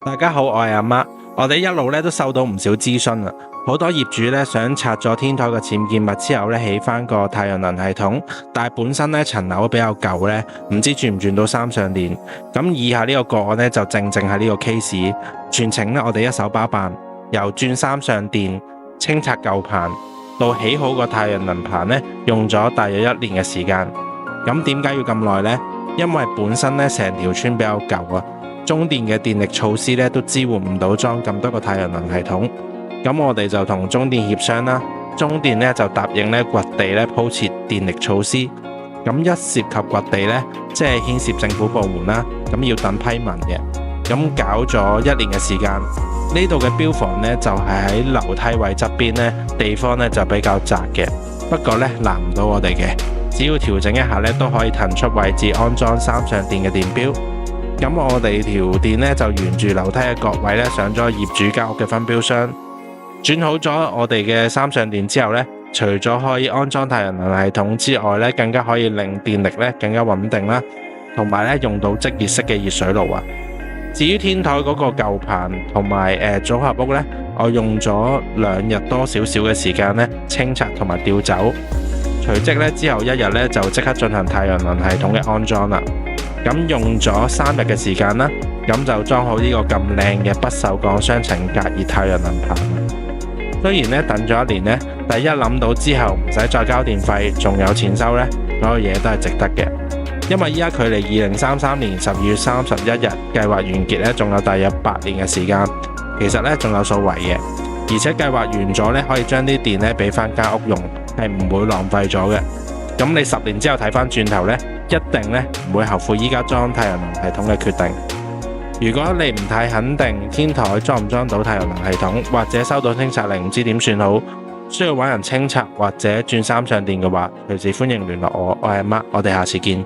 大家好，我係阿媽。我哋一路都收到唔少諮詢啊，好多業主想拆咗天台嘅僭建物之後起翻個太陽能系統，但係本身層樓比較舊唔知轉唔轉到三相電。咁以下呢個個案就正係呢個 case， 全程我哋一手包辦，由轉三相電、清拆舊棚到起好個太陽能棚用咗大約1年嘅時間。咁點解要咁耐呢？因為本身成條村比較舊啊。中電嘅電力措施都支援唔到裝咁多個太陽能系統，咁我哋就同中電協商啦。中電就答應掘地鋪設電力措施。咁一涉及掘地即係牽涉政府部門啦，咁要等批文嘅。咁搞咗1年嘅時間，呢度嘅標房就係喺樓梯位側邊地方就比較窄嘅，不過難唔到我哋嘅，只要調整一下都可以騰出位置安裝三相電嘅電錶。咁我哋條電就沿住樓梯嘅角位上咗業主間屋嘅分錶箱，轉好咗我哋嘅三相電之後除咗可以安裝太陽能系統之外更加可以令電力更加穩定啦，同埋用到即熱式嘅熱水爐啊。至於天台嗰個舊棚同埋組合屋我用咗2日多少少嘅時間清拆同埋調走，隨即之後1日就即刻進行太陽能系統嘅安裝啦。咁用咗3日嘅時間啦，咁就裝好呢個咁靚嘅不鏽鋼雙層隔熱太陽能棚。雖然等咗1年但一諗到之後唔使再交電費，仲有錢收所有嘢都係值得嘅。因為依家距離2033年12月31日計劃完結仲有大約8年嘅時間，其實仲有數圍嘅，而且計劃完咗可以將啲電俾翻間屋用，係唔會浪費咗嘅。咁你10年之後睇翻轉頭一定唔會後悔依家裝太陽能系統嘅決定。如果你唔太肯定天台裝唔裝到太陽能系統，或者收到清拆令唔知點算好，需要揾人清拆或者轉三相電嘅話，隨時歡迎聯絡我。我係阿媽，我哋下次見。